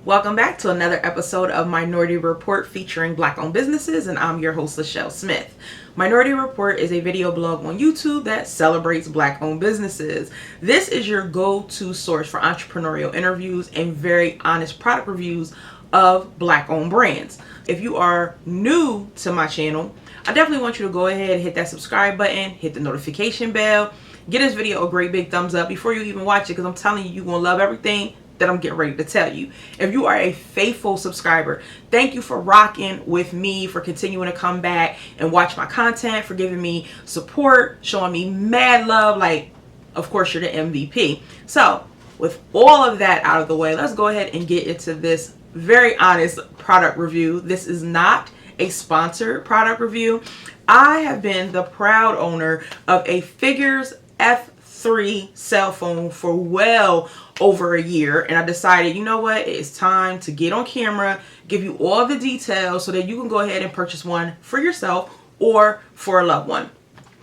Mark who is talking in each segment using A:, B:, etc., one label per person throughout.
A: Welcome back to another episode of Minority Report featuring Black-owned businesses, and I'm your host, Lachelle Smith. Minority Report is a video blog on YouTube that celebrates Black-owned businesses. This is your go-to source for entrepreneurial interviews and very honest product reviews of Black-owned brands. If you are new to my channel, I definitely want you to go ahead and hit that subscribe button, hit the notification bell, give this video a great big thumbs up before you even watch it, because I'm telling you, you're going to love everything that I'm getting ready to tell you. If you are a faithful subscriber, thank you for rocking with me, for continuing to come back and watch my content, for giving me support, showing me mad love. Like, of course, you're the MVP. So with all of that out of the way, let's go ahead and get into this very honest product review. This is not a sponsored product review. I have been the proud owner of a Figures F3 cell phone for well over a year, and I decided, you know what, it's time to get on camera, give you all the details so that you can go ahead and purchase one for yourself or for a loved one.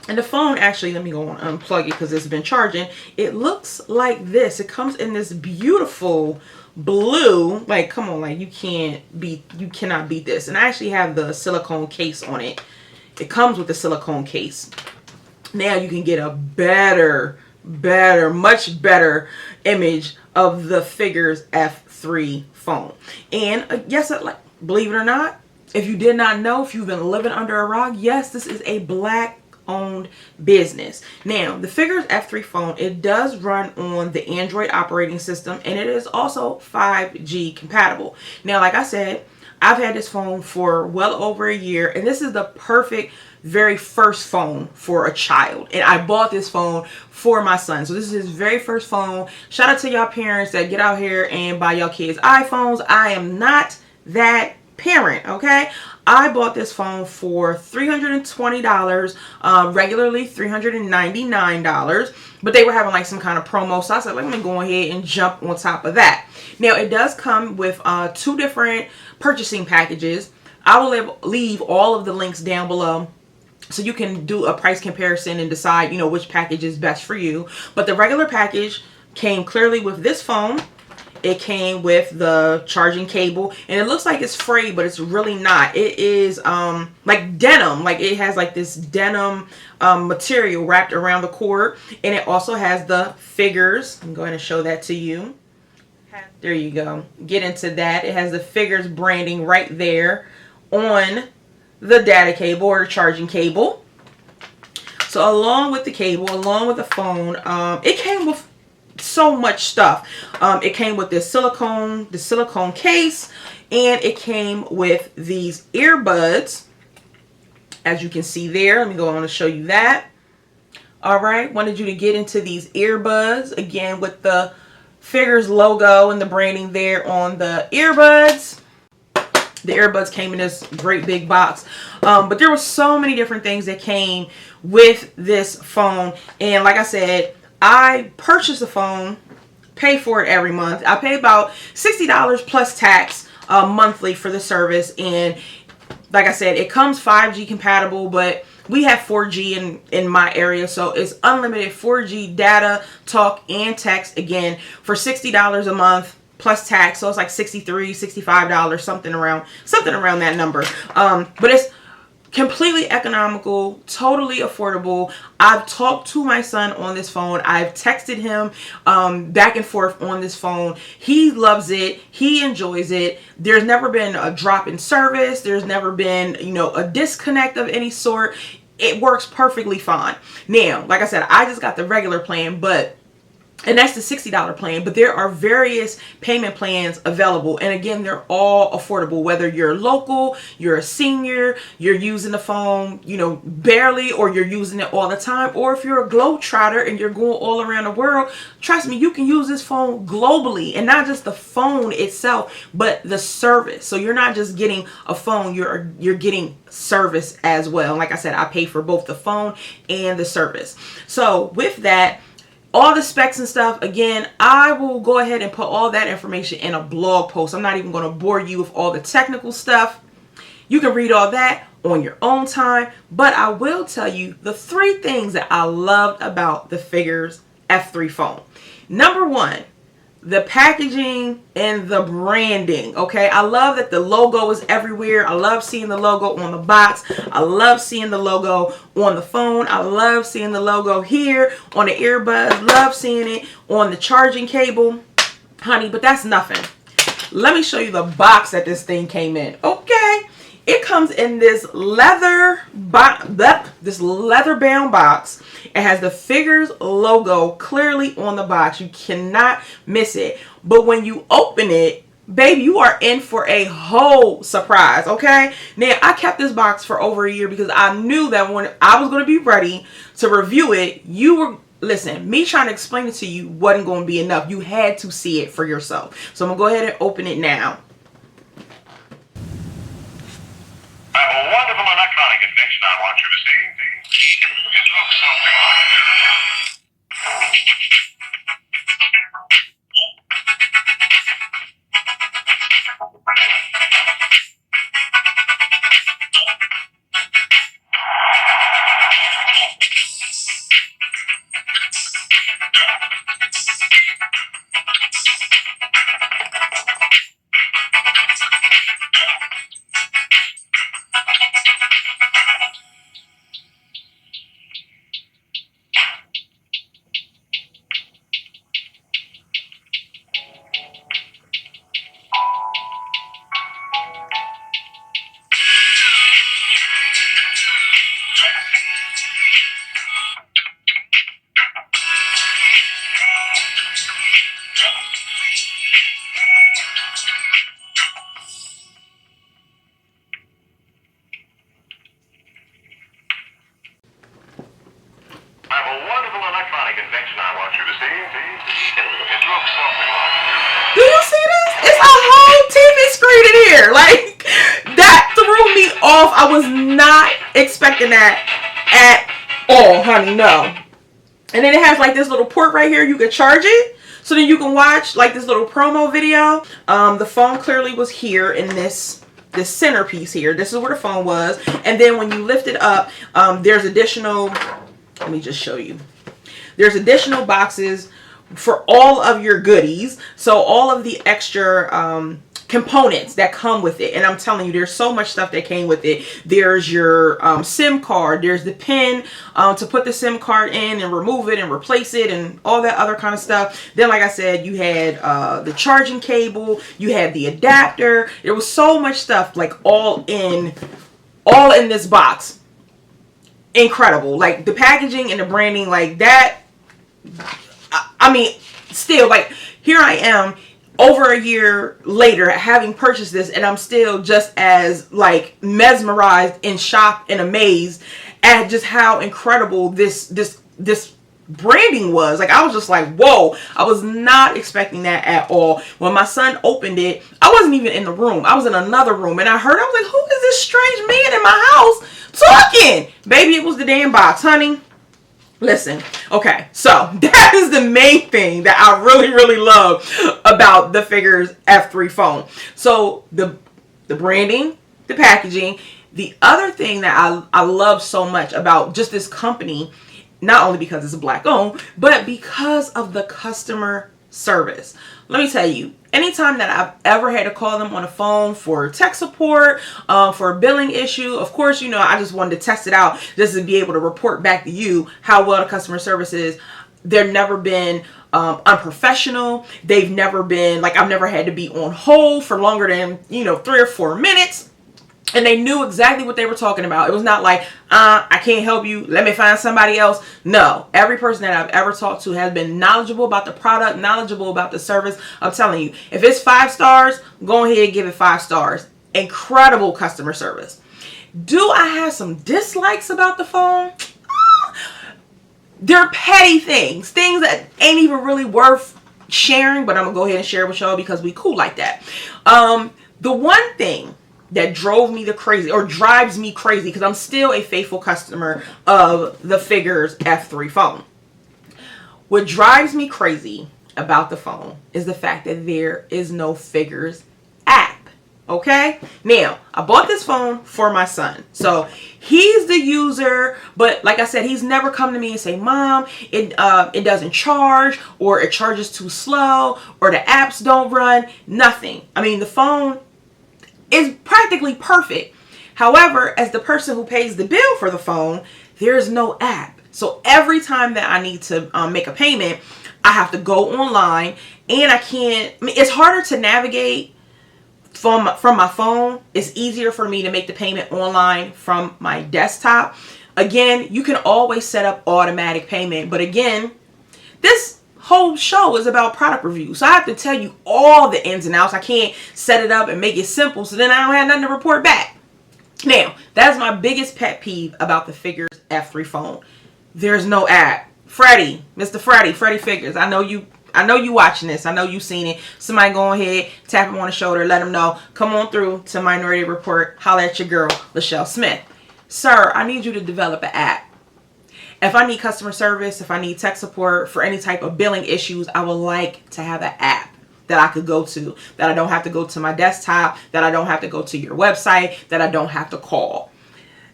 A: And the phone, actually, let me go and unplug it because it's been charging. It looks like this. It comes in this beautiful blue. Like, come on, like you cannot beat this. And I actually have the silicone case on it. It comes with the silicone case. Now you can get a much better image of the Figures F3 phone. And yes, believe it or not, if you did not know, if you've been living under a rock, yes, this is a Black owned business. Now, the Figures F3 phone, it does run on the Android operating system, and it is also 5G compatible. Now, like I said, I've had this phone for well over a year, and this is the perfect very first phone for a child. And I bought this phone for my son. So this is his very first phone. Shout out to y'all parents that get out here and buy y'all kids iPhones. I am not that parent, okay? I bought this phone for $320, regularly $399, but they were having like some kind of promo, so I said, let me go ahead and jump on top of that. Now, it does come with two different purchasing packages. I will leave all of the links down below so you can do a price comparison and decide, you know, which package is best for you. But the regular package came clearly with this phone. It came with the charging cable, and it looks like it's frayed, but it's really not. It is like denim, like it has like this denim material wrapped around the cord, and it also has the Figures. I'm going to show that to you. There you go. Get into that. It has the Figures branding right there on the data cable or the charging cable. So along with the cable, along with the phone, it came with so much stuff. It came with this silicone case, and it came with these earbuds, as you can see there. Let me go on and show you that. All right, wanted you to get into these earbuds, again with the Figures logo and the branding there on the earbuds. The earbuds came in this great big box, but there were so many different things that came with this phone. And like I said, I purchased the phone, pay for it every month. I pay about $60 plus tax monthly for the service. And like I said, it comes 5G compatible, but we have 4G in my area, so it's unlimited 4G data, talk, and text, again, for $60 a month plus tax. So it's like $63, $65, something around that number. But it's completely economical, totally affordable. I've talked to my son on this phone. I've texted him back and forth on this phone. He loves it. He enjoys it. There's never been a drop in service. There's never been, you know, a disconnect of any sort. It works perfectly fine. Now, like I said, I just got the regular plan, and that's the $60 plan, but there are various payment plans available. And again, they're all affordable, whether you're local, you're a senior, you're using the phone, you know, barely, or you're using it all the time, or if you're a globetrotter and you're going all around the world. Trust me, you can use this phone globally, and not just the phone itself, but the service. So you're not just getting a phone, you're getting service as well. Like I said, I pay for both the phone and the service. So with that, all the specs and stuff, again, I will go ahead and put all that information in a blog post. I'm not even going to bore you with all the technical stuff. You can read all that on your own time, but I will tell you the 3 things that I loved about the Figures F3 phone. Number 1, the packaging and the branding. Okay, I love that the logo is everywhere. I love seeing the logo on the box. I love seeing the logo on the phone. I love seeing the logo here on the earbuds. Love seeing it on the charging cable, honey. But that's nothing. Let me show you the box that this thing came in. Okay, it comes in this leather bound box. It has the Figures logo clearly on the box. You cannot miss it. But when you open it, baby, you are in for a whole surprise. Okay, now I kept this box for over a year because I knew that when I was going to be ready to review it, listen, me trying to explain it to you wasn't going to be enough. You had to see it for yourself. So I'm going to go ahead and open it now.
B: I have a wonderful electronic invention I want you to see. It looks something like
A: Do you see this? It's a whole TV screen in here. Like, that threw me off. I was not expecting that at all, honey. No. And then it has like this little port right here. You can charge it. So then you can watch like this little promo video. The phone clearly was here in this centerpiece here. This is where the phone was. And then when you lift it up, there's additional, let me just show you. There's additional boxes for all of your goodies. So all of the extra components that come with it. And I'm telling you, there's so much stuff that came with it. There's your SIM card. There's the pin to put the SIM card in and remove it and replace it and all that other kind of stuff. Then, like I said, you had the charging cable. You had the adapter. There was so much stuff like all in this box. Incredible. Like the packaging and the branding, like that. I mean, still, like, here I am over a year later having purchased this, and I'm still just as like mesmerized and shocked and amazed at just how incredible this branding was. Like, I was just like, whoa, I was not expecting that at all. When my son opened it, I wasn't even in the room. I was in another room, and I was like, who is this strange man in my house talking? Baby, it was the damn box, honey. Listen, okay, so that is the main thing that I really, really love about the Figures F3 phone. So the branding, the packaging. The other thing that I love so much about just this company, not only because it's Black owned, but because of the customer service. Let me tell you, anytime that I've ever had to call them on the phone for tech support, for a billing issue, of course, you know, I just wanted to test it out just to be able to report back to you how well the customer service is. They've never been unprofessional. They've never been, like, I've never had to be on hold for longer than, 3 or 4 minutes. And they knew exactly what they were talking about. It was not like, I can't help you, let me find somebody else. No, every person that I've ever talked to has been knowledgeable about the product, knowledgeable about the service. I'm telling you, if it's 5 stars, go ahead and give it 5 stars. Incredible customer service. Do I have some dislikes about the phone? They're petty things that ain't even really worth sharing, but I'm gonna go ahead and share it with y'all because we cool like that. The one thing that drives me crazy, because I'm still a faithful customer of the Figures F3 phone. What drives me crazy about the phone is the fact that there is no Figures app Okay, now I bought this phone for my son, so he's the user, but like I said, he's never come to me and say, Mom, it doesn't charge, or it charges too slow, or the apps don't run. Nothing. I mean, the phone is practically perfect. However, as the person who pays the bill for the phone, there's no app. So every time that I need to make a payment, I have to go online, and I can't. I mean, it's harder to navigate from my phone. It's easier for me to make the payment online from my desktop. Again, you can always set up automatic payment, but again, this whole show is about product reviews, so I have to tell you all the ins and outs. I can't set it up and make it simple, so then I don't have nothing to report back. Now, that's my biggest pet peeve about the Figures F3 phone. There's no app. Freddie, Mr. Freddie Figures, I know you watching this. I know you seen it. Somebody go ahead, tap him on the shoulder, let him know. Come on through to Minority Report. Holla at your girl, Lachelle Smith. Sir, I need you to develop an app. If I need customer service, if I need tech support for any type of billing issues, I would like to have an app that I could go to, that I don't have to go to my desktop, that I don't have to go to your website, that I don't have to call.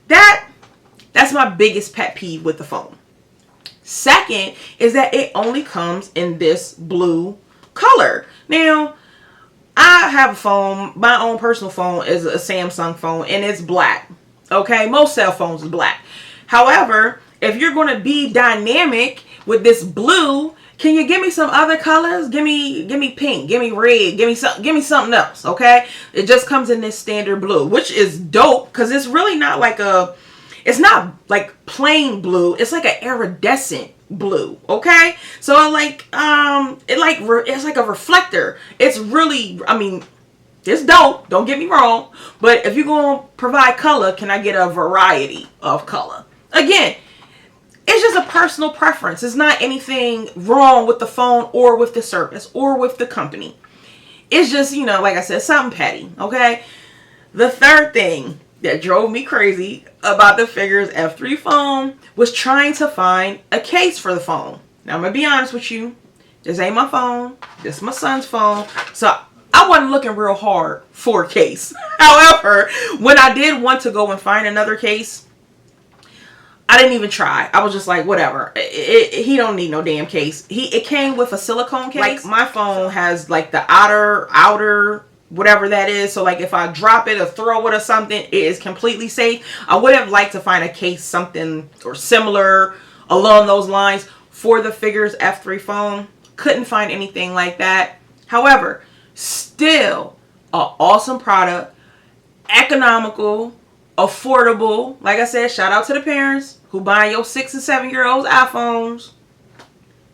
A: That's my biggest pet peeve with the phone. Second is that it only comes in this blue color. Now, I have a phone, my own personal phone is a Samsung phone, and it's black. Okay, most cell phones is black. However, if you're going to be dynamic with this blue, can you give me some other colors? Give me pink, give me red, give me something else, okay? It just comes in this standard blue, which is dope because it's really not like it's not like plain blue. It's like an iridescent blue, okay? So it's like a reflector. It's really, I mean, it's dope, don't get me wrong, but if you're going to provide color, can I get a variety of color? Again, it's just a personal preference. It's not anything wrong with the phone or with the service or with the company. It's just, like I said, something petty, okay? The third thing that drove me crazy about the Figures F3 phone was trying to find a case for the phone. Now, I'm going to be honest with you. This ain't my phone. This is my son's phone. So I wasn't looking real hard for a case. However, when I did want to go and find another case, I didn't even try. I was just like, whatever. He don't need no damn case. It came with a silicone case. Like, my phone has like the outer, whatever that is. So like if I drop it or throw it or something, it is completely safe. I would have liked to find a case, something or similar along those lines for the Figures F3 phone. Couldn't find anything like that. However, still an awesome product, economical, affordable. Like I said, shout out to the parents who buy your 6 and 7-year-olds iPhones.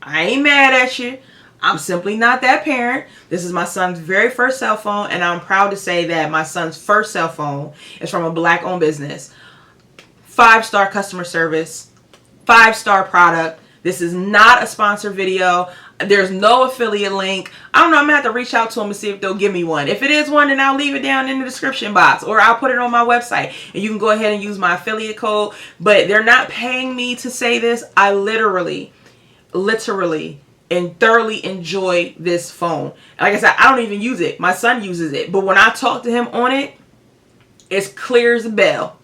A: I ain't mad at you. I'm simply not that parent. This is my son's very first cell phone, and I'm proud to say that my son's first cell phone is from a black-owned business. 5-star customer service, 5-star product. This is not a sponsored video. There's no affiliate link. I don't know. I'm going to have to reach out to them and see if they'll give me one. If it is one, then I'll leave it down in the description box, or I'll put it on my website and you can go ahead and use my affiliate code. But they're not paying me to say this. I literally and thoroughly enjoy this phone. Like I said, I don't even use it. My son uses it. But when I talk to him on it, it's clear as a bell.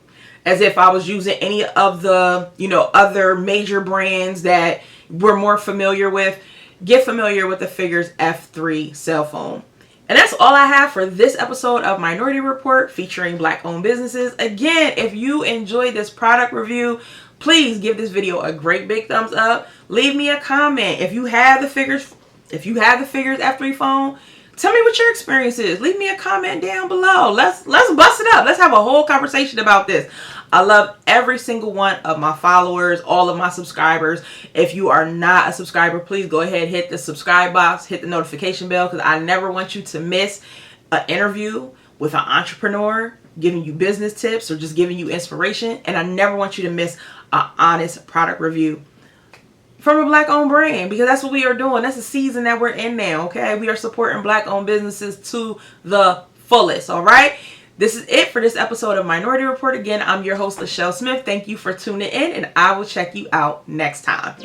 A: As if I was using any of the, other major brands that we're more familiar with. Get familiar with the Figures F3 cell phone. And that's all I have for this episode of Minority Report featuring black-owned businesses. Again, if you enjoyed this product review, please give this video a great big thumbs up. Leave me a comment. If you have the Figures F3 phone, tell me what your experience is. Leave me a comment down below. Let's bust it up. Let's have a whole conversation about this. I love every single one of my followers, all of my subscribers. If you are not a subscriber, please go ahead, hit the subscribe box, hit the notification bell, because I never want you to miss an interview with an entrepreneur giving you business tips or just giving you inspiration. And I never want you to miss an honest product review from a black-owned brand, because that's what we are doing. That's the season that we're in now, okay? We are supporting black-owned businesses to the fullest, all right? This is it for this episode of Minority Report. Again, I'm your host, Lachelle Smith. Thank you for tuning in, and I will check you out next time.